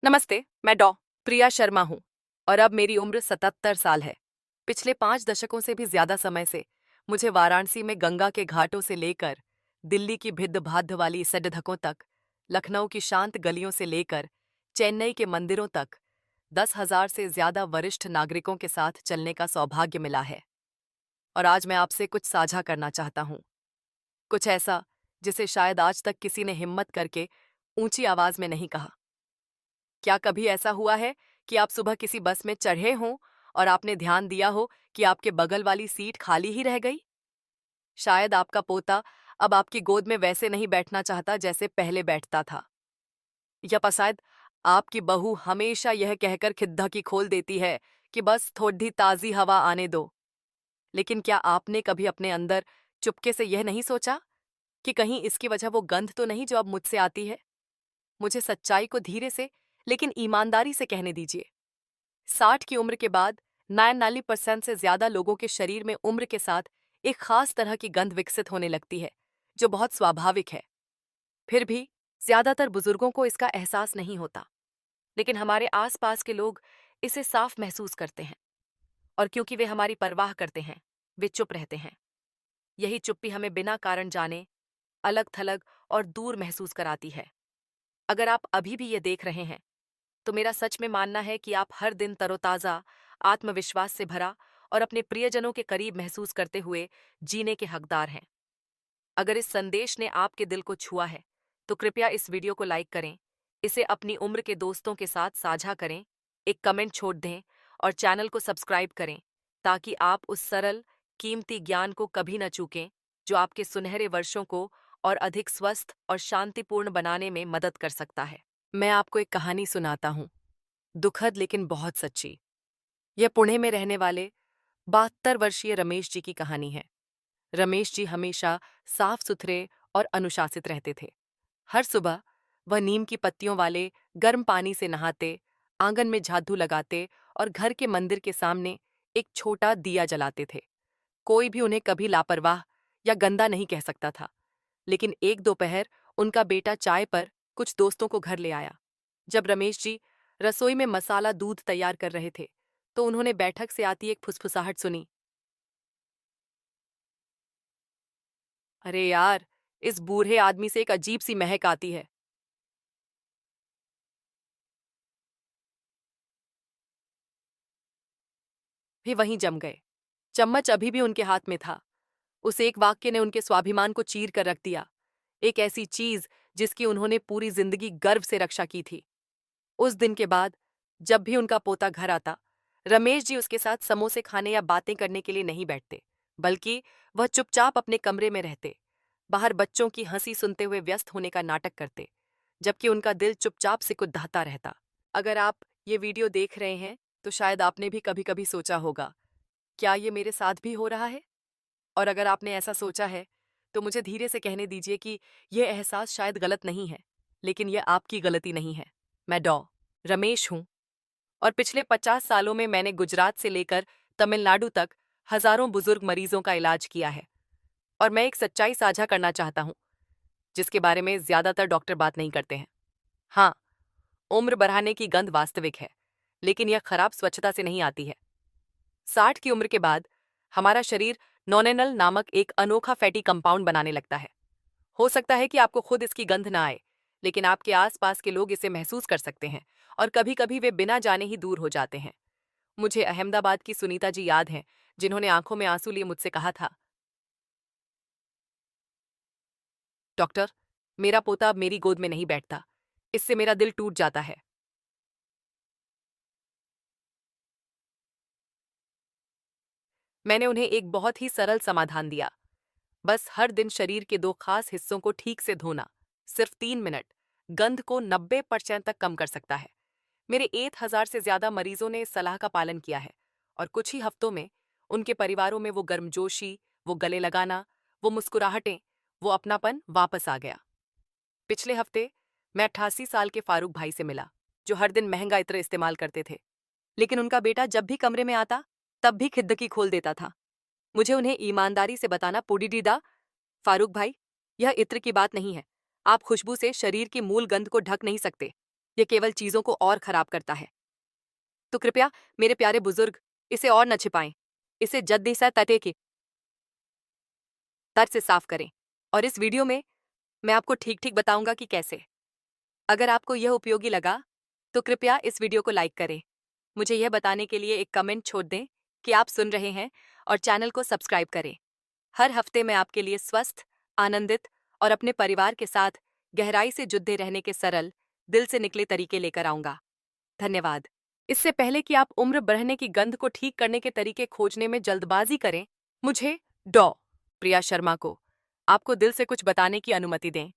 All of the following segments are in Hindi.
नमस्ते, मैं डॉ. प्रिया शर्मा हूँ और अब मेरी उम्र 77 साल है। पिछले 5 दशकों से भी ज्यादा समय से मुझे वाराणसी में गंगा के घाटों से लेकर दिल्ली की भिद्ध-भाद्ध वाली सड़कों तक, लखनऊ की शांत गलियों से लेकर चेन्नई के मंदिरों तक 10,000 से ज्यादा वरिष्ठ नागरिकों के साथ चलने का सौभाग्य मिला है। और आज मैं आपसे कुछ साझा करना चाहता हूँ। कुछ ऐसा जिसे शायद आज तक किसी ने हिम्मत करके ऊंची आवाज में नहीं कहा। क्या कभी ऐसा हुआ है कि आप सुबह किसी बस में चढ़े हों और आपने ध्यान दिया हो कि आपके बगल वाली सीट खाली ही रह गई? शायद आपका पोता अब आपकी गोद में वैसे नहीं बैठना चाहता जैसे पहले बैठता था। या शायद आपकी बहू हमेशा यह कहकर खिद्दकी खोल देती है कि बस थोड़ी ताज़ी हवा आने दो। लेकिन क्या आपने कभी अपने अंदर चुपके से यह नहीं सोचा कि कहीं इसकी वजह वो गंध तो नहीं जो अब मुझसे आती है? मुझे सच्चाई को धीरे से लेकिन ईमानदारी से कहने दीजिए। 60 की उम्र के बाद 99% से ज्यादा लोगों के शरीर में उम्र के साथ एक खास तरह की गंध विकसित होने लगती है, जो बहुत स्वाभाविक है। फिर भी ज्यादातर बुजुर्गों को इसका एहसास नहीं होता, लेकिन हमारे आसपास के लोग इसे साफ महसूस करते हैं। और क्योंकि वे हमारी परवाह करते हैं, वे चुप रहते हैं। यही चुप्पी हमें बिना कारण जाने अलग-थलग और दूर महसूस कराती है। अगर आप अभी भी ये देख रहे हैं, तो मेरा सच में मानना है कि आप हर दिन तरोताजा, आत्मविश्वास से भरा और अपने प्रियजनों के करीब महसूस करते हुए जीने के हकदार हैं। अगर इस संदेश ने आपके दिल को छुआ है, तो कृपया इस वीडियो को लाइक करें, इसे अपनी उम्र के दोस्तों के साथ साझा करें, एक कमेंट छोड़ दें और चैनल को सब्सक्राइब करें, ताकि आप उस सरल, कीमती ज्ञान को कभी न चूकें, जो आपके सुनहरे वर्षों को और अधिक स्वस्थ और शांतिपूर्ण बनाने में मदद कर सकता है। मैं आपको एक कहानी सुनाता हूँ, दुखद लेकिन बहुत सच्ची। यह पुणे में रहने वाले 72 वर्षीय रमेश जी की कहानी है। रमेश जी हमेशा साफ सुथरे और अनुशासित रहते थे। हर सुबह वह नीम की पत्तियों वाले गर्म पानी से नहाते, आंगन में झाड़ू लगाते और घर के मंदिर के सामने एक छोटा दिया जलाते थे। कोई भी उन्हें कभी लापरवाह या गंदा नहीं कह सकता था। लेकिन एक दोपहर उनका बेटा चाय पर कुछ दोस्तों को घर ले आया। जब रमेश जी रसोई में मसाला दूध तैयार कर रहे थे, तो उन्होंने बैठक से आती एक फुसफुसाहट सुनी। अरे यार, इस बूढ़े आदमी से एक अजीब सी महक आती है। वे वहीं जम गए। चम्मच अभी भी उनके हाथ में था। उस एक वाक्य ने उनके स्वाभिमान को चीर कर रख दिया। एक ऐसी चीज जिसकी उन्होंने पूरी जिंदगी गर्व से रक्षा की थी। उस दिन के बाद जब भी उनका पोता घर आता, रमेश जी उसके साथ समोसे खाने या बातें करने के लिए नहीं बैठते, बल्कि वह चुपचाप अपने कमरे में रहते, बाहर बच्चों की हंसी सुनते हुए व्यस्त होने का नाटक करते, जबकि उनका दिल चुपचाप से कुदहाता रहता। अगर आप ये वीडियो देख रहे हैं, तो शायद आपने भी कभी कभी सोचा होगा, क्या ये मेरे साथ भी हो रहा है? और अगर आपने ऐसा सोचा है, तो मुझे धीरे से कहने दीजिए कि यह एहसास शायद गलत नहीं है, लेकिन यह आपकी गलती नहीं है। मैं डॉ. रमेश हूँ और पिछले 50 सालों में मैंने गुजरात से लेकर तमिलनाडु तक हजारों बुजुर्ग मरीजों का इलाज किया है। और मैं एक सच्चाई साझा करना चाहता हूँ, जिसके बारे में ज्यादातर डॉक्टर बात नहीं करते हैं। हाँ, उम्र बढ़ाने की गंध वास्तविक है, लेकिन यह खराब स्वच्छता से नहीं आती है। 60 की उम्र के बाद हमारा शरीर नॉनेनल नामक एक अनोखा फैटी कंपाउंड बनाने लगता है। हो सकता है कि आपको खुद इसकी गंध ना आए, लेकिन आपके आसपास के लोग इसे महसूस कर सकते हैं और कभी-कभी वे बिना जाने ही दूर हो जाते हैं। मुझे अहमदाबाद की सुनीता जी याद हैं, जिन्होंने आंखों में आंसू लिए मुझसे कहा था, डॉक्टर, मेरा पोता अब मेरी गोद में नहीं बैठता। इससे मेरा दिल टूट जाता है। मैंने उन्हें एक बहुत ही सरल समाधान दिया। बस हर दिन शरीर के 2 खास हिस्सों को ठीक से धोना, सिर्फ 3 मिनट, गंध को 90% तक कम कर सकता है। मेरे 1000 से ज्यादा मरीजों ने इस सलाह का पालन किया है और कुछ ही हफ्तों में उनके परिवारों में वो गर्मजोशी, वो गले लगाना, वो मुस्कुराहटें, वो अपनापन वापस आ गया। पिछले हफ्ते मैं 88 साल के फारूक भाई से मिला, जो हर दिन महंगा इत्र इस्तेमाल करते थे, लेकिन उनका बेटा जब भी कमरे में आता, तब भी खिद्दकी खोल देता था। मुझे उन्हें ईमानदारी से बताना पुडीडीदा, फारूक भाई, यह इत्र की बात नहीं है। आप खुशबू से शरीर की मूल गंध को ढक नहीं सकते। ये केवल चीजों को और खराब करता है। तो कृपया मेरे प्यारे बुजुर्ग, इसे और न छिपाएं। इसे जल्दी से तटे के तर से साफ करें। और इस वीडियो में मैं आपको ठीक ठीक बताऊंगा कि कैसे। अगर आपको यह उपयोगी लगा तो कृपया इस वीडियो को लाइक करें। मुझे यह बताने के लिए एक कमेंट छोड़ दें कि आप सुन रहे हैं, और चैनल को सब्सक्राइब करें। हर हफ्ते मैं आपके लिए स्वस्थ, आनंदित और अपने परिवार के साथ गहराई से जुड़े रहने के सरल, दिल से निकले तरीके लेकर आऊंगा। धन्यवाद। इससे पहले कि आप उम्र बढ़ने की गंध को ठीक करने के तरीके खोजने में जल्दबाजी करें, मुझे डॉ प्रिया शर्मा को आपको दिल से कुछ बताने की अनुमति दें।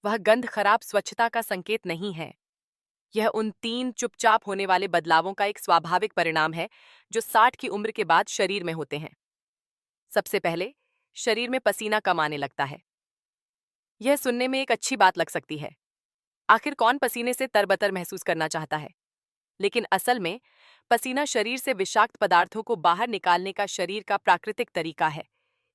वह गंध खराब स्वच्छता का संकेत नहीं है। यह उन 3 चुपचाप होने वाले बदलावों का एक स्वाभाविक परिणाम है जो 60 की उम्र के बाद शरीर में होते हैं। सबसे पहले, शरीर में पसीना कम आने लगता है। यह सुनने में एक अच्छी बात लग सकती है। आखिर कौन पसीने से तरबतर महसूस करना चाहता है? लेकिन असल में पसीना शरीर से विषाक्त पदार्थों को बाहर निकालने का शरीर का प्राकृतिक तरीका है।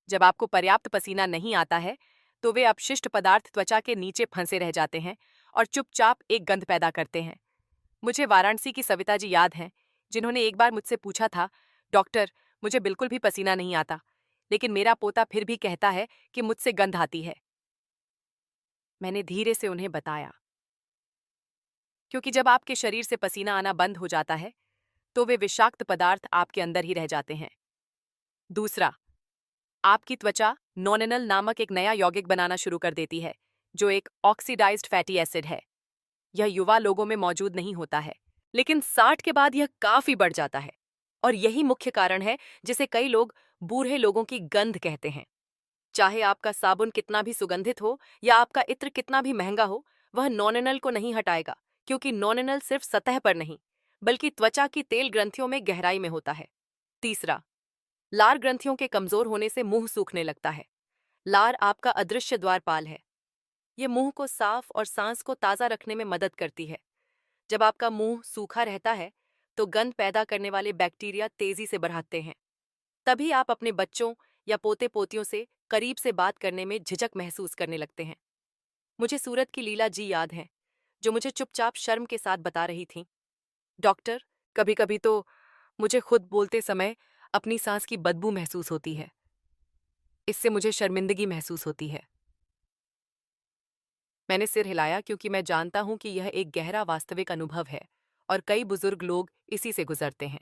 जब आपको पर्याप्त पसीना नहीं आता है तो वे अपशिष्ट पदार्थ त्वचा के नीचे फंसे रह जाते हैं और चुपचाप एक गंध पैदा करते हैं। मुझे वाराणसी की सविता जी याद हैं, जिन्होंने एक बार मुझसे पूछा था, डॉक्टर, मुझे बिल्कुल भी पसीना नहीं आता, लेकिन मेरा पोता फिर भी कहता है कि मुझसे गंध आती है। मैंने धीरे से उन्हें बताया, क्योंकि जब आपके शरीर से पसीना आना बंद हो जाता है तो वे विषाक्त पदार्थ आपके अंदर ही रह जाते हैं। दूसरा, आपकी त्वचा नॉनेनल नामक एक नया यौगिक बनाना शुरू कर देती है, जो एक ऑक्सीडाइज्ड फैटी एसिड है। यह युवा लोगों में मौजूद नहीं होता है, लेकिन 60 के बाद यह काफी बढ़ जाता है। और यही मुख्य कारण है जिसे कई लोग बूढ़े लोगों की गंध कहते हैं। चाहे आपका साबुन कितना भी सुगंधित हो या आपका इत्र कितना भी महंगा हो, वह नॉनेनल को नहीं हटाएगा, क्योंकि नॉनेनल सिर्फ सतह पर नहीं, बल्कि त्वचा की तेल ग्रंथियों में गहराई में होता है। तीसरा, लार ग्रंथियों के कमजोर होने से मुंह सूखने लगता है। लार आपका अदृश्य द्वारपाल है। ये मुंह को साफ और सांस को ताजा रखने में मदद करती है। जब आपका मुंह सूखा रहता है तो गंध पैदा करने वाले बैक्टीरिया तेजी से बढ़ते हैं। तभी आप अपने बच्चों या पोते पोतियों से करीब से बात करने में झिझक महसूस करने लगते हैं। मुझे सूरत की लीला जी याद हैं, जो मुझे चुपचाप शर्म के साथ बता रही थीं, डॉक्टर, कभी कभी तो मुझे खुद बोलते समय अपनी सांस की बदबू महसूस होती है। इससे मुझे शर्मिंदगी महसूस होती है। मैंने सिर हिलाया, क्योंकि मैं जानता हूं कि यह एक गहरा वास्तविक अनुभव है और कई बुजुर्ग लोग इसी से गुजरते हैं।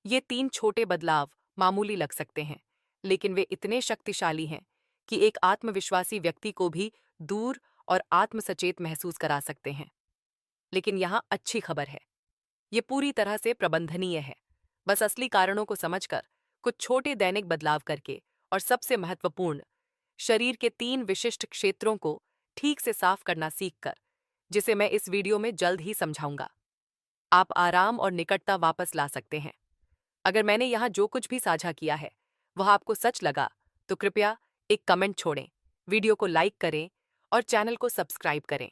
ये 3 छोटे बदलाव मामूली लग सकते हैं, लेकिन वे इतने शक्तिशाली हैं कि एक आत्मविश्वासी व्यक्ति को भी दूर और आत्मसचेत महसूस करा सकते हैं। लेकिन यहाँ अच्छी खबर है, ये पूरी तरह से प्रबंधनीय है। बस असली कारणों को समझकर, कुछ छोटे दैनिक बदलाव करके, और सबसे महत्वपूर्ण, शरीर के 3 विशिष्ट क्षेत्रों को ठीक से साफ करना सीखकर, जिसे मैं इस वीडियो में जल्द ही समझाऊंगा, आप आराम और निकटता वापस ला सकते हैं। अगर मैंने यहाँ जो कुछ भी साझा किया है वह आपको सच लगा तो कृपया एक कमेंट छोड़ें, वीडियो को लाइक करें और चैनल को सब्सक्राइब करें।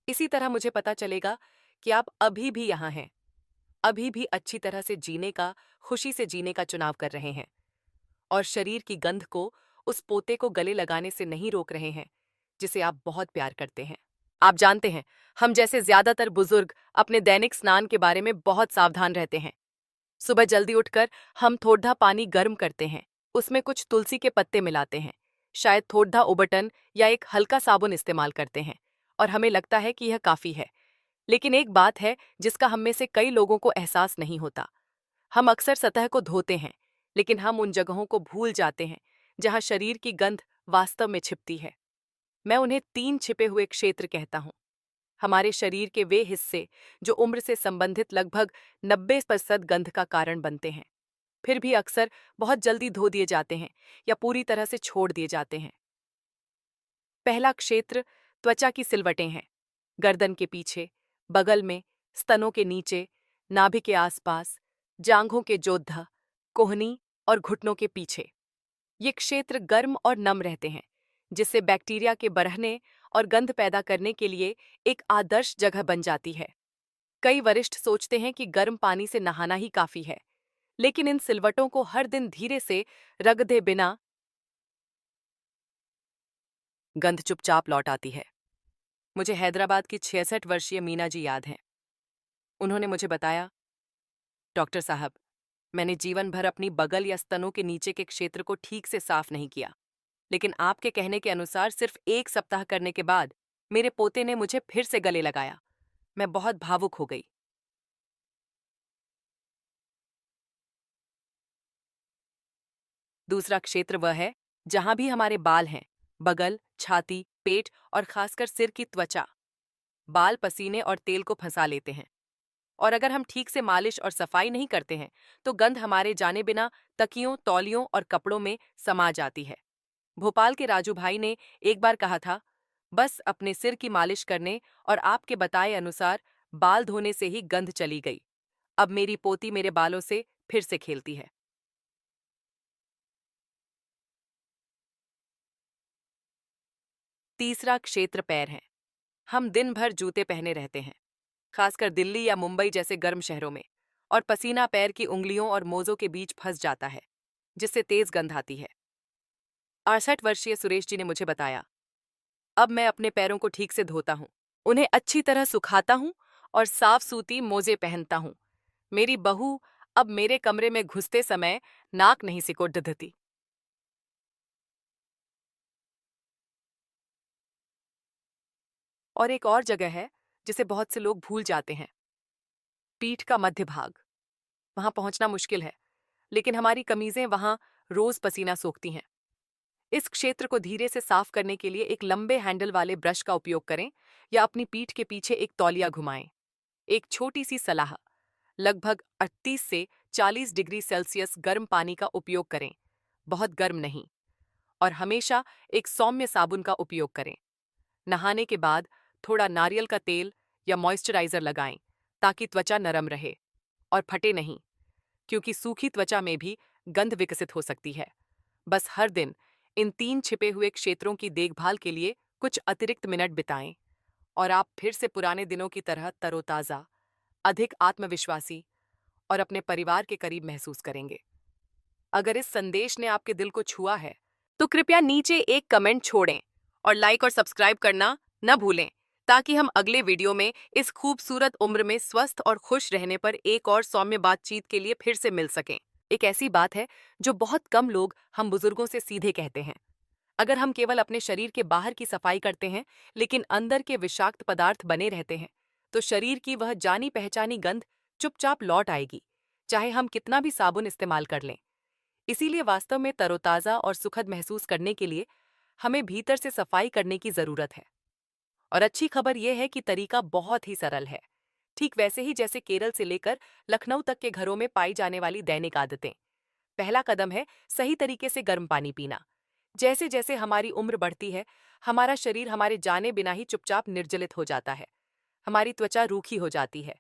इसी तरह मुझे पता चलेगा कि आप अभी भी यहाँ हैं, अभी भी अच्छी तरह से जीने का, खुशी से जीने का चुनाव कर रहे हैं, और शरीर की गंध को उस पोते को गले लगाने से नहीं रोक रहे हैं जिसे आप बहुत प्यार करते हैं। आप जानते हैं, हम जैसे ज्यादातर बुजुर्ग अपने दैनिक स्नान के बारे में बहुत सावधान रहते हैं। सुबह जल्दी उठकर हम थोड़ा पानी गर्म करते हैं, उसमें कुछ तुलसी के पत्ते मिलाते हैं, शायद थोड़ा उबटन या एक हल्का साबुन इस्तेमाल करते हैं, और हमें लगता है कि यह काफी है। लेकिन एक बात है जिसका हम में से कई लोगों को एहसास नहीं होता। हम अक्सर सतह को धोते हैं, लेकिन हम उन जगहों को भूल जाते हैं जहां शरीर की गंध वास्तव में छिपती है। मैं उन्हें 3 छिपे हुए क्षेत्र कहता हूं। हमारे शरीर के वे हिस्से जो उम्र से संबंधित लगभग 90% गंध का कारण बनते हैं, फिर भी अक्सर बहुत जल्दी धो दिए जाते हैं या पूरी तरह से छोड़ दिए जाते हैं। पहला क्षेत्र त्वचा की सिलवटें हैं। गर्दन के पीछे, बगल में, स्तनों के नीचे, नाभि के आसपास, जांघों के जोधा, कोहनी और घुटनों के पीछे। ये क्षेत्र गर्म और नम रहते हैं, जिससे बैक्टीरिया के बढ़ने और गंध पैदा करने के लिए एक आदर्श जगह बन जाती है। कई वरिष्ठ सोचते हैं कि गर्म पानी से नहाना ही काफी है, लेकिन इन सिलवटों को हर दिन धीरे से रगड़े बिना गंध चुपचाप लौट आती है। मुझे हैदराबाद की 66 वर्षीय मीना जी याद हैं। उन्होंने मुझे बताया, डॉक्टर साहब, मैंने जीवन भर अपनी बगल या स्तनों के नीचे के क्षेत्र को ठीक से साफ नहीं किया, लेकिन आपके कहने के अनुसार सिर्फ 1 सप्ताह करने के बाद मेरे पोते ने मुझे फिर से गले लगाया। मैं बहुत भावुक हो गई। दूसरा क्षेत्र वह है जहां भी हमारे बाल हैं, बगल, छाती, पेट और खासकर सिर की त्वचा। बाल पसीने और तेल को फंसा लेते हैं, और अगर हम ठीक से मालिश और सफाई नहीं करते हैं तो गंध हमारे जाने बिना तकियों, तौलियों और कपड़ों में समा जाती है। भोपाल के राजू भाई ने एक बार कहा था, बस अपने सिर की मालिश करने और आपके बताए अनुसार बाल धोने से ही गंध चली गई। अब मेरी पोती मेरे बालों से फिर से खेलती है। तीसरा क्षेत्र पैर है। हम दिन भर जूते पहने रहते हैं, खासकर दिल्ली या मुंबई जैसे गर्म शहरों में, और पसीना पैर की उंगलियों और मोजों के बीच फंस जाता है, जिससे तेज गंध आती है। 68 वर्षीय सुरेश जी ने मुझे बताया, अब मैं अपने पैरों को ठीक से धोता हूँ, उन्हें अच्छी तरह सुखाता हूँ और साफ सूती मोजे पहनता हूँ। मेरी बहू अब मेरे कमरे में घुसते समय नाक नहीं सिकोड़ती। और एक और जगह है जिसे बहुत से लोग भूल जाते हैं, पीठ का मध्य भाग। वहां पहुंचना मुश्किल है, लेकिन हमारी कमीजें वहां रोज पसीना सोखती हैं। इस क्षेत्र को धीरे से साफ करने के लिए एक लंबे हैंडल वाले ब्रश का उपयोग करें या अपनी पीठ के पीछे एक तौलिया घुमाएं। एक छोटी सी सलाह, लगभग 38 से 40 डिग्री सेल्सियस गर्म पानी का उपयोग करें, बहुत गर्म नहीं, और हमेशा एक सौम्य साबुन का उपयोग करें। नहाने के बाद थोड़ा नारियल का तेल या मॉइस्चराइजर लगाएं ताकि त्वचा नरम रहे और फटे नहीं, क्योंकि सूखी त्वचा में भी गंध विकसित हो सकती है। बस हर दिन इन 3 छिपे हुए क्षेत्रों की देखभाल के लिए कुछ अतिरिक्त मिनट बिताएं और आप फिर से पुराने दिनों की तरह तरोताजा, अधिक आत्मविश्वासी और अपने परिवार के करीब महसूस करेंगे। अगर इस संदेश ने आपके दिल को छुआ है तो कृपया नीचे एक कमेंट छोड़ें और लाइक और सब्सक्राइब करना न भूलें, ताकि हम अगले वीडियो में इस खूबसूरत उम्र में स्वस्थ और खुश रहने पर एक और सौम्य बातचीत के लिए फिर से मिल सकें। एक ऐसी बात है जो बहुत कम लोग हम बुजुर्गों से सीधे कहते हैं। अगर हम केवल अपने शरीर के बाहर की सफाई करते हैं लेकिन अंदर के विषाक्त पदार्थ बने रहते हैं, तो शरीर की वह जानी पहचानी गंध चुपचाप लौट आएगी, चाहे हम कितना भी साबुन इस्तेमाल कर लें। इसीलिए वास्तव में तरोताजा और सुखद महसूस करने के लिए हमें भीतर से सफाई करने की जरूरत है। और अच्छी खबर यह है कि तरीका बहुत ही सरल है, ठीक वैसे ही जैसे केरल से लेकर लखनऊ तक के घरों में पाई जाने वाली दैनिक आदतें। पहला कदम है सही तरीके से गर्म पानी पीना। जैसे जैसे हमारी उम्र बढ़ती है, हमारा शरीर हमारे जाने बिना ही चुपचाप निर्जलित हो जाता है। हमारी त्वचा रूखी हो जाती है,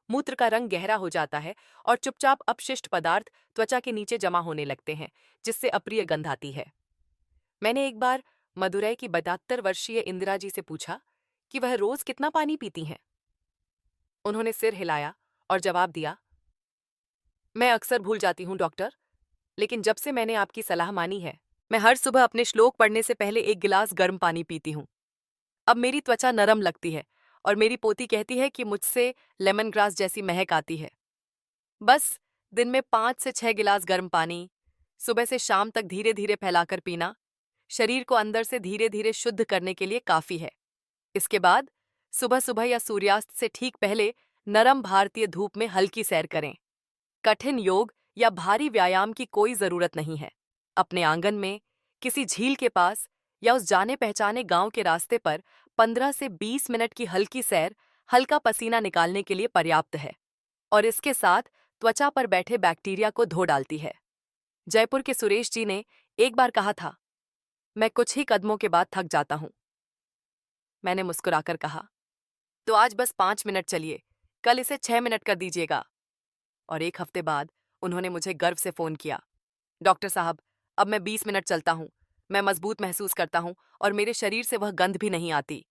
मूत्र का रंग गहरा हो जाता है और चुपचाप अपशिष्ट पदार्थ त्वचा के नीचे जमा होने लगते हैं, जिससे अप्रिय गंध आती है। मैंने एक बार मदुरई की 72 वर्षीय इंदिरा जी से पूछा कि वह रोज कितना पानी पीती हैं। उन्होंने सिर हिलाया और जवाब दिया, मैं अक्सर भूल जाती हूँ डॉक्टर, लेकिन जब से मैंने आपकी सलाह मानी है, मैं हर सुबह अपने श्लोक पढ़ने से पहले एक गिलास गर्म पानी पीती हूँ। अब मेरी त्वचा नरम लगती है और मेरी पोती कहती है कि मुझसे लेमन ग्रास जैसी महक आती है। बस दिन में 5 से 6 गिलास गर्म पानी, सुबह से शाम तक धीरे धीरे फैलाकर पीना, शरीर को अंदर से धीरे धीरे शुद्ध करने के लिए काफी है। इसके बाद सुबह सुबह या सूर्यास्त से ठीक पहले नरम भारतीय धूप में हल्की सैर करें। कठिन योग या भारी व्यायाम की कोई जरूरत नहीं है। अपने आंगन में, किसी झील के पास या उस जाने पहचाने गांव के रास्ते पर 15 से 20 मिनट की हल्की सैर हल्का पसीना निकालने के लिए पर्याप्त है, और इसके साथ त्वचा पर बैठे बैक्टीरिया को धो डालती है। जयपुर के सुरेश जी ने एक बार कहा था, मैं कुछ ही कदमों के बाद थक जाता हूं। मैंने मुस्कुराकर कहा, तो आज बस 5 मिनट चलिए, कल इसे 6 मिनट कर दीजिएगा। और एक हफ्ते बाद उन्होंने मुझे गर्व से फोन किया, डॉक्टर साहब, अब मैं 20 मिनट चलता हूँ, मैं मजबूत महसूस करता हूँ और मेरे शरीर से वह गंध भी नहीं आती।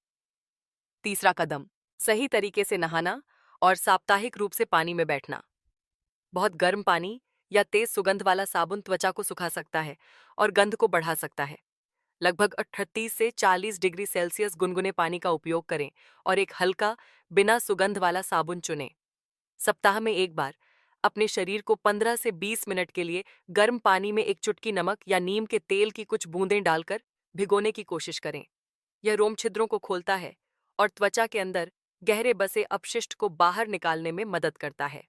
तीसरा कदम, सही तरीके से नहाना और साप्ताहिक रूप से पानी में बैठना। बहुत गर्म पानी या तेज सुगंध वाला साबुन त्वचा को सुखा सकता है और गंध को बढ़ा सकता है, लगभग 38 से 40 डिग्री सेल्सियस गुनगुने पानी का उपयोग करें और एक हल्का, बिना सुगंध वाला साबुन चुनें। सप्ताह में एक बार अपने शरीर को 15 से 20 मिनट के लिए गर्म पानी में एक चुटकी नमक या नीम के तेल की कुछ बूंदें डालकर भिगोने की कोशिश करें। यह रोम छिद्रों को खोलता है और त्वचा के अंदर गहरे बसे अपशिष्ट को बाहर निकालने में मदद करता है।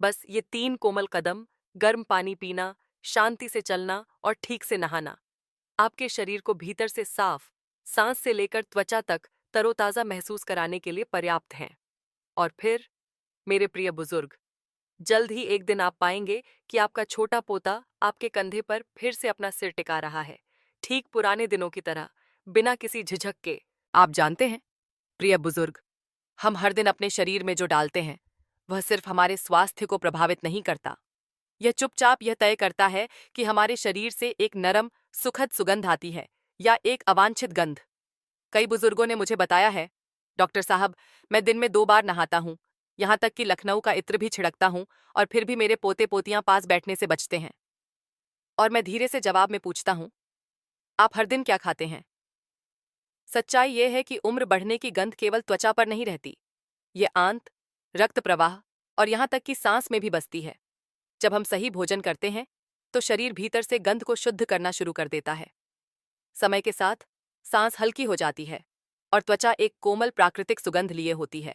बस ये 3 कोमल कदम, गर्म पानी पीना, शांति से चलना और ठीक से नहाना, आपके शरीर को भीतर से साफ, सांस से लेकर त्वचा तक तरोताजा महसूस कराने के लिए पर्याप्त हैं। और फिर, मेरे प्रिय बुजुर्ग, जल्द ही एक दिन आप पाएंगे कि आपका छोटा पोता आपके कंधे पर फिर से अपना सिर टिका रहा है, ठीक पुराने दिनों की तरह, बिना किसी झिझक के। आप जानते हैं, प्रिय बुजुर्ग, हम हर दिन अपने शरीर में जो डालते हैं, वह सिर्फ हमारे स्वास्थ्य को प्रभावित नहीं करता, यह चुपचाप यह तय करता है कि हमारे शरीर से एक नरम, सुखद सुगंध आती है या एक अवांछित गंध। कई बुजुर्गों ने मुझे बताया है, डॉक्टर साहब, मैं दिन में 2 बार नहाता हूँ, यहाँ तक कि लखनऊ का इत्र भी छिड़कता हूँ, और फिर भी मेरे पोते पोतियां पास बैठने से बचते हैं। और मैं धीरे से जवाब में पूछता हूँ, आप हर दिन क्या खाते हैं? सच्चाई यह है कि उम्र बढ़ने की गंध केवल त्वचा पर नहीं रहती, ये आंत, रक्त प्रवाह और यहाँ तक कि सांस में भी बसती है। जब हम सही भोजन करते हैं, तो शरीर भीतर से गंध को शुद्ध करना शुरू कर देता है। समय के साथ सांस हल्की हो जाती है और त्वचा एक कोमल प्राकृतिक सुगंध लिए होती है।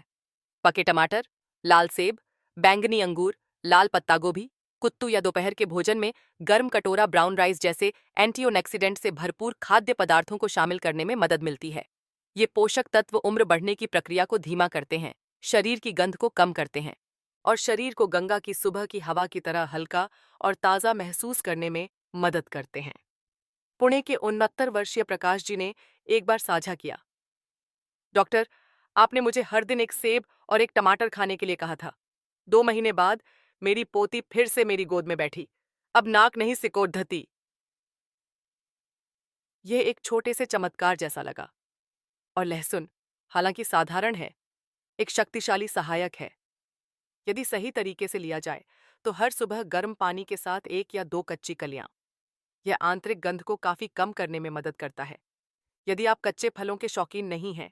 पके टमाटर, लाल सेब, बैंगनी अंगूर, लाल पत्ता गोभी, कुत्तू या दोपहर के भोजन में गर्म कटोरा ब्राउन राइस जैसे एंटीऑक्सीडेंट से भरपूर खाद्य पदार्थों को शामिल करने में मदद मिलती है। ये पोषक तत्व उम्र बढ़ने की प्रक्रिया को धीमा करते हैं, शरीर की गंध को कम करते हैं और शरीर को गंगा की सुबह की हवा की तरह हल्का और ताज़ा महसूस करने में मदद करते हैं। पुणे के 69 वर्षीय प्रकाश जी ने एक बार साझा किया, डॉक्टर, आपने मुझे हर दिन एक सेब और एक टमाटर खाने के लिए कहा था। 2 महीने बाद मेरी पोती फिर से मेरी गोद में बैठी, अब नाक नहीं सिकोड़धती। यह एक छोटे से चमत्कार जैसा लगा। और लहसुन, हालांकि साधारण है, एक शक्तिशाली सहायक है। यदि सही तरीके से लिया जाए तो हर सुबह गर्म पानी के साथ 1 या 2 कच्ची कलियां, यह आंतरिक गंध को काफी कम करने में मदद करता है। यदि आप कच्चे फलों के शौकीन नहीं हैं,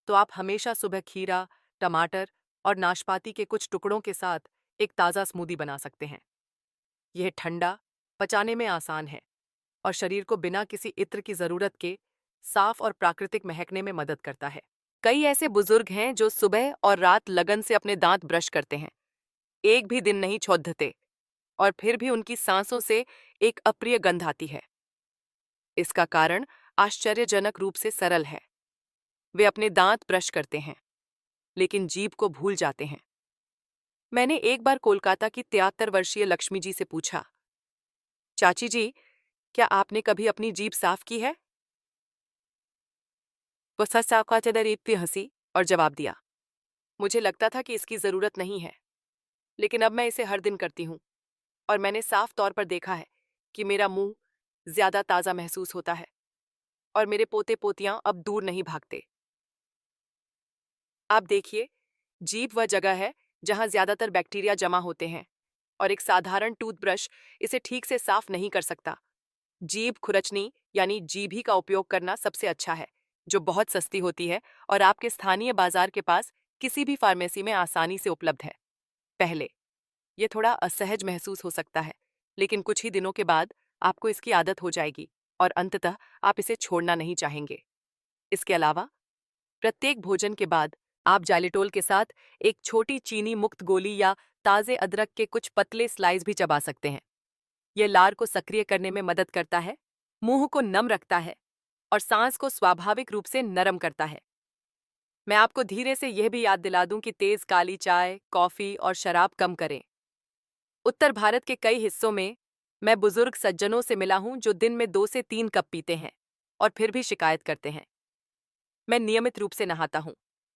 तो आप हमेशा सुबह खीरा, टमाटर और नाशपाती के कुछ टुकड़ों के साथ एक ताज़ा स्मूदी बना सकते हैं। यह ठंडा, पचाने में आसान है और शरीर को बिना किसी इत्र की जरूरत के साफ और प्राकृतिक महकने में मदद करता है। कई ऐसे बुजुर्ग हैं जो सुबह और रात लगन से अपने दांत ब्रश करते हैं, एक भी दिन नहीं छोड़ते, और फिर भी उनकी सांसों से एक अप्रिय गंध आती है। इसका कारण आश्चर्यजनक रूप से सरल है। वे अपने दांत ब्रश करते हैं, लेकिन जीभ को भूल जाते हैं। मैंने एक बार कोलकाता की 73 वर्षीय लक्ष्मी जी से पूछा, चाची जी, क्या आपने कभी अपनी जीभ साफ की है? वो सच हंसी और जवाब दिया, मुझे लगता था कि इसकी जरूरत नहीं है, लेकिन अब मैं इसे हर दिन करती हूँ और मैंने साफ तौर पर देखा है कि मेरा मुंह ज्यादा ताज़ा महसूस होता है और मेरे पोते पोतियां अब दूर नहीं भागते। आप देखिए, जीभ वह जगह है जहां ज्यादातर बैक्टीरिया जमा होते हैं और एक साधारण टूथब्रश इसे ठीक से साफ नहीं कर सकता। जीभ खुरचनी यानी जीभी का उपयोग करना सबसे अच्छा है, जो बहुत सस्ती होती है और आपके स्थानीय बाजार के पास किसी भी फार्मेसी में आसानी से उपलब्ध है। पहले ये थोड़ा असहज महसूस हो सकता है, लेकिन कुछ ही दिनों के बाद आपको इसकी आदत हो जाएगी और अंततः आप इसे छोड़ना नहीं चाहेंगे। इसके अलावा प्रत्येक भोजन के बाद आप जाइलेटोल के साथ एक छोटी चीनी मुक्त गोली या ताजे अदरक के कुछ पतले स्लाइस भी चबा सकते हैं। यह लार को सक्रिय करने में मदद करता है, मुंह को नम रखता है और सांस को स्वाभाविक रूप से नरम करता है। मैं आपको धीरे से यह भी याद दिला दूं कि तेज काली चाय, कॉफी और शराब कम करें। उत्तर भारत के कई हिस्सों में मैं बुजुर्ग सज्जनों से मिला हूं जो दिन में 2 से 3 कप पीते हैं और फिर भी शिकायत करते हैं। मैं नियमित रूप से नहाता हूं,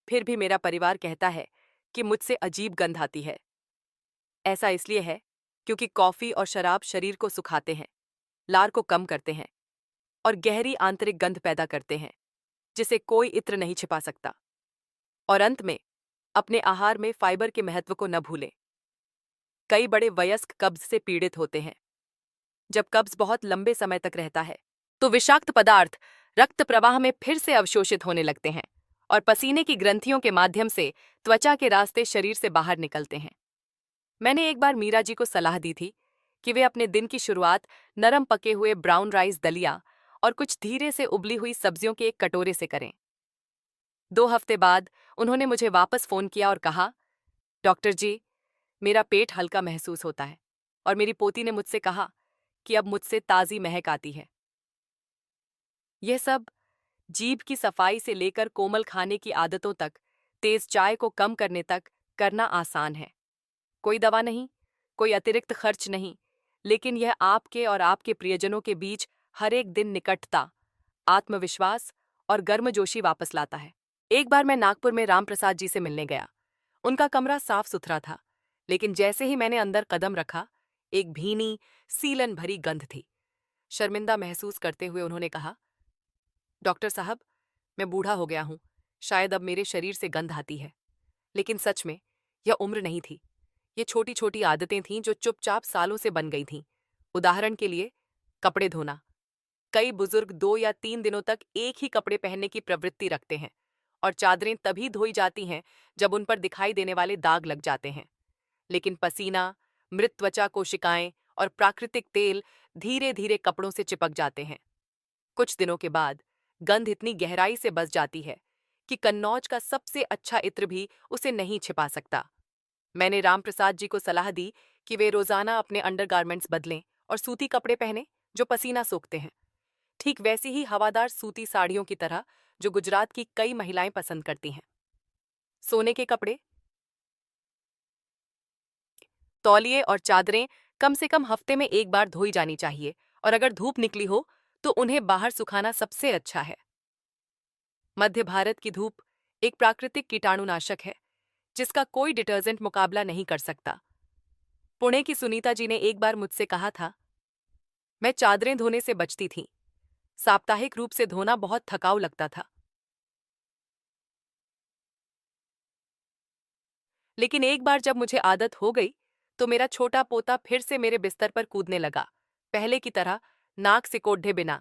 फिर भी मेरा परिवार कहता है कि मुझसे अजीब गंध आती है। ऐसा इसलिए है क्योंकि कॉफी और शराब शरीर को सुखाते हैं, लार को कम करते हैं और गहरी आंतरिक गंध पैदा करते हैं, जिसे कोई इत्र नहीं छिपा सकता। और अंत में, अपने आहार में फाइबर के महत्व को न भूलें। कई बड़े वयस्क कब्ज से पीड़ित होते हैं। जब कब्ज बहुत लंबे समय तक रहता है, तो विषाक्त पदार्थ रक्त प्रवाह में फिर से अवशोषित होने लगते हैं और पसीने की ग्रंथियों के माध्यम से त्वचा के रास्ते शरीर से बाहर निकलते हैं। मैंने एक बार मीरा जी को सलाह दी थी कि वे अपने दिन की शुरुआत नरम पके हुए ब्राउन राइस दलिया और कुछ धीरे से उबली हुई सब्जियों के एक कटोरे से करें। 2 हफ्ते बाद उन्होंने मुझे वापस फोन किया और कहा, डॉक्टर जी, मेरा पेट हल्का महसूस होता है और मेरी पोती ने मुझसे कहा कि अब मुझसे ताज़ी महक आती है। यह सब जीभ की सफाई से लेकर कोमल खाने की आदतों तक, तेज चाय को कम करने तक करना आसान है। कोई दवा नहीं, कोई अतिरिक्त खर्च नहीं, लेकिन यह आपके और आपके प्रियजनों के बीच हर एक दिन निकटता, आत्मविश्वास और गर्मजोशी वापस लाता है। एक बार मैं नागपुर में राम प्रसाद जी से मिलने गया। उनका कमरा साफ सुथरा था, लेकिन जैसे ही मैंने अंदर कदम रखा, एक भीनी, सीलन भरी गंध थी। शर्मिंदा महसूस करते हुए उन्होंने कहा, डॉक्टर साहब, मैं बूढ़ा हो गया हूं, शायद अब मेरे शरीर से गंध आती है। लेकिन सच में यह उम्र नहीं थी, ये छोटी छोटी आदतें थीं जो चुपचाप सालों से बन गई थीं। उदाहरण के लिए, कपड़े धोना। कई बुजुर्ग 2 या 3 दिनों तक एक ही कपड़े पहनने की प्रवृत्ति रखते हैं और चादरें तभी धोई जाती हैं जब उन पर दिखाई देने वाले दाग लग जाते हैं। लेकिन पसीना, मृत त्वचा कोशिकाएं और प्राकृतिक तेल धीरे धीरे कपड़ों से चिपक जाते हैं। कुछ दिनों के बाद गंध इतनी गहराई से बस जाती है कि कन्नौज का सबसे अच्छा इत्र भी उसे नहीं छिपा सकता। मैंने रामप्रसाद जी को सलाह दी कि वे रोजाना अपने अंडरगारमेंट्स बदलें और सूती कपड़े पहने जो पसीना सोखते हैं, ठीक वैसी ही हवादार सूती साड़ियों की तरह जो गुजरात की कई महिलाएं पसंद करती हैं। सोने के कपड़े, तौलिए और चादरें कम से कम हफ्ते में एक बार धोई जानी चाहिए और अगर धूप निकली हो तो उन्हें बाहर सुखाना सबसे अच्छा है। मध्य भारत की धूप एक प्राकृतिक कीटाणुनाशक है जिसका कोई डिटर्जेंट मुकाबला नहीं कर सकता। पुणे की सुनीता जी ने एक बार मुझसे कहा था, मैं चादरें धोने से बचती थी, साप्ताहिक रूप से धोना बहुत थकाऊ लगता था। लेकिन एक बार जब मुझे आदत हो गई तो मेरा छोटा पोता फिर से मेरे बिस्तर पर कूदने लगा, पहले की तरह नाक सिकोड़े बिना।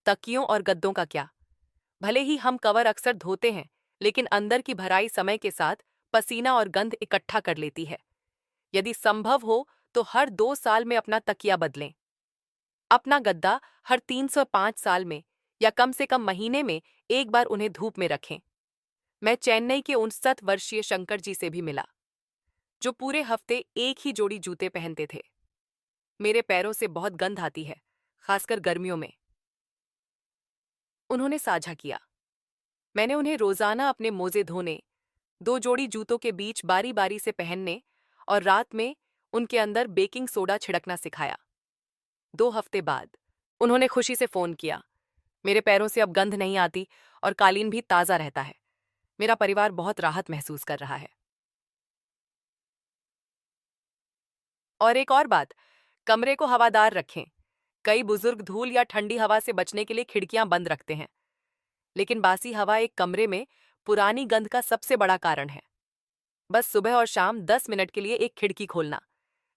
तकियों और गद्दों का क्या? भले ही हम कवर अक्सर धोते हैं, लेकिन अंदर की भराई समय के साथ पसीना और गंध इकट्ठा कर लेती है। यदि संभव हो तो हर 2 साल में अपना तकिया बदलें। अपना गद्दा हर 305 साल में या कम से कम महीने में एक बार उन्हें धूप में रखें। मैं चेन्नई के 59 वर्षीय शंकर जी से भी मिला, जो पूरे हफ्ते एक ही जोड़ी जूते पहनते थे। मेरे पैरों से बहुत गंध आती है, खासकर गर्मियों में, उन्होंने साझा किया। मैंने उन्हें रोजाना अपने मोजे धोने, 2 जोड़ी जूतों के बीच बारी बारी से पहनने और रात में उनके अंदर बेकिंग सोडा छिड़कना सिखाया। 2 हफ्ते बाद उन्होंने खुशी से फोन किया, मेरे पैरों से अब गंध नहीं आती और कालीन भी ताजा रहता है। मेरा परिवार बहुत राहत महसूस कर रहा है। और एक और बात, कमरे को हवादार रखें। कई बुजुर्ग धूल या ठंडी हवा से बचने के लिए खिड़कियां बंद रखते हैं, लेकिन बासी हवा एक कमरे में पुरानी गंध का सबसे बड़ा कारण है। बस सुबह और शाम 10 मिनट के लिए एक खिड़की खोलना,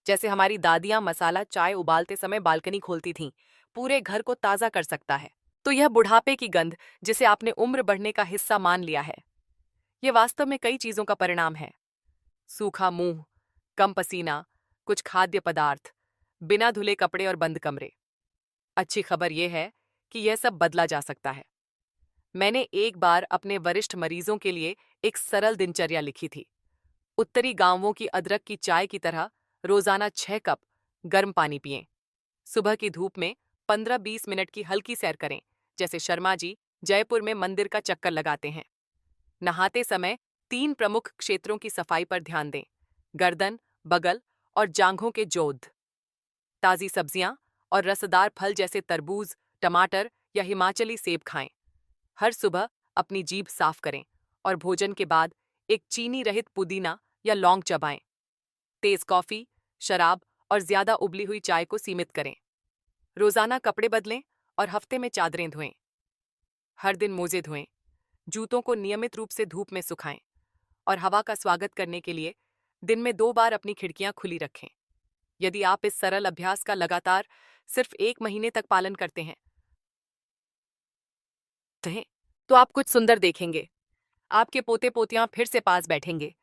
जैसे हमारी दादियां मसाला चाय उबालते समय बालकनी खोलती थीं, पूरे घर को ताजा कर सकता है। तो यह बुढ़ापे की गंध, जिसे आपने उम्र बढ़ने का हिस्सा मान लिया है, यह वास्तव में कई चीजों का परिणाम है। सूखा मुंह, कम पसीना, कुछ खाद्य पदार्थ, बिना धुले कपड़े और बंद कमरे। अच्छी खबर यह है कि यह सब बदला जा सकता है। मैंने एक बार अपने वरिष्ठ मरीजों के लिए एक सरल दिनचर्या लिखी थी। उत्तरी गांवों की अदरक की चाय की तरह रोजाना 6 कप गर्म पानी पिएं। सुबह की धूप में 15-20 मिनट की हल्की सैर करें, जैसे शर्मा जी जयपुर में मंदिर का चक्कर लगाते हैं। नहाते समय 3 प्रमुख क्षेत्रों की सफाई पर ध्यान दें, गर्दन, बगल और जांघों के जोध। ताजी सब्जियां और रसदार फल जैसे तरबूज, टमाटर या हिमाचली सेब खाएं। हर सुबह अपनी जीभ साफ करें और भोजन के बाद एक चीनी रहित पुदीना या लौंग चबाएं। तेज कॉफी, शराब और ज्यादा उबली हुई चाय को सीमित करें। रोजाना कपड़े बदलें और हफ्ते में चादरें धोएं। हर दिन मोजे धोएं। जूतों को नियमित रूप से धूप में सुखाएं और हवा का स्वागत करने के लिए दिन में 2 बार अपनी खिड़कियां खुली रखें। यदि आप इस सरल अभ्यास का लगातार सिर्फ 1 महीने तक पालन करते हैं तो आप कुछ सुंदर देखेंगे। आपके पोते पोतियां फिर से पास बैठेंगे,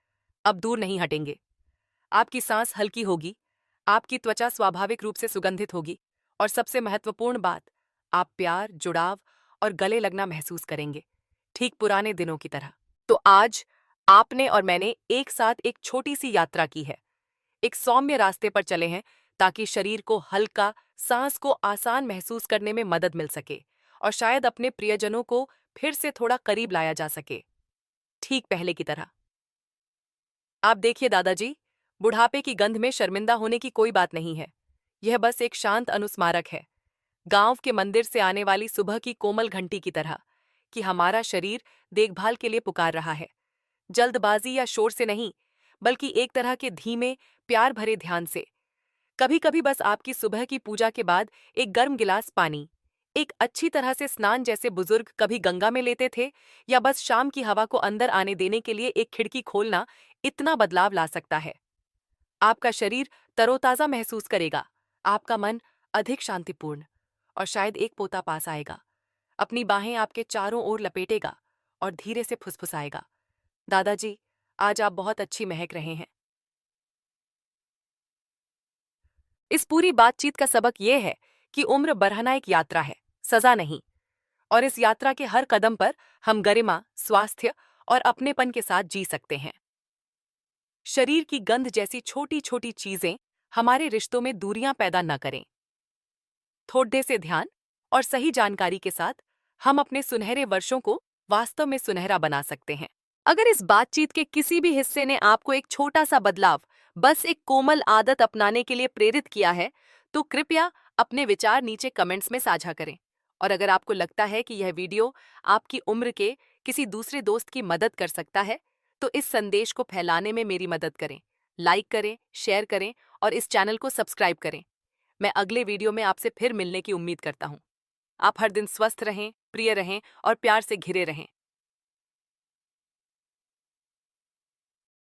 अब दूर नहीं हटेंगे। आपकी सांस हल्की होगी, आपकी त्वचा स्वाभाविक रूप से सुगंधित होगी और सबसे महत्वपूर्ण बात, आप प्यार, जुड़ाव और गले लगना महसूस करेंगे, ठीक पुराने दिनों की तरह। तो आज आपने और मैंने एक साथ एक छोटी सी यात्रा की है। एक सौम्य रास्ते पर चले हैं ताकि शरीर को हल्का, सांस को आसान महसूस करने में मदद मिल सके और शायद अपने प्रियजनों को फिर से थोड़ा करीब लाया जा सके, ठीक पहले की तरह। आप देखिए दादाजी, बुढ़ापे की गंध में शर्मिंदा होने की कोई बात नहीं है। यह बस एक शांत अनुस्मारक है, गांव के मंदिर से आने वाली सुबह की कोमल घंटी की तरह, कि हमारा शरीर देखभाल के लिए पुकार रहा है। जल्दबाजी या शोर से नहीं, बल्कि एक तरह के धीमे, प्यार भरे ध्यान से। कभी कभी बस आपकी सुबह की पूजा के बाद एक गर्म गिलास पानी, एक अच्छी तरह से स्नान जैसे बुजुर्ग कभी गंगा में लेते थे, या बस शाम की हवा को अंदर आने देने के लिए एक खिड़की खोलना इतना बदलाव ला सकता है। आपका शरीर तरोताजा महसूस करेगा, आपका मन अधिक शांतिपूर्ण, और शायद एक पोता पास आएगा, अपनी बाहें आपके चारों ओर लपेटेगा और धीरे से फुसफुसाएगा, दादाजी, आज आप बहुत अच्छी महक रहे हैं। इस पूरी बातचीत का सबक यह है कि उम्र बढ़ना एक यात्रा है, सजा नहीं। और इस यात्रा के हर कदम पर हम गरिमा, स्वास्थ्य और अपनेपन के साथ जी सकते हैं। शरीर की गंध जैसी छोटी छोटी चीजें हमारे रिश्तों में दूरियां पैदा न करें। थोड़े से ध्यान और सही जानकारी के साथ हम अपने सुनहरे वर्षों को वास्तव में सुनहरा बना सकते हैं। अगर इस बातचीत के किसी भी हिस्से ने आपको एक छोटा सा बदलाव, बस एक कोमल आदत अपनाने के लिए प्रेरित किया है, तो कृपया अपने विचार नीचे कमेंट्स में साझा करें। और अगर आपको लगता है कि यह वीडियो आपकी उम्र के किसी दूसरे दोस्त की मदद कर सकता है, तो इस संदेश को फैलाने में मेरी मदद करें। लाइक करें, शेयर करें और इस चैनल को सब्सक्राइब करें। मैं अगले वीडियो में आपसे फिर मिलने की उम्मीद करता हूँ। आप हर दिन स्वस्थ रहें, प्रिय रहें और प्यार से घिरे रहें।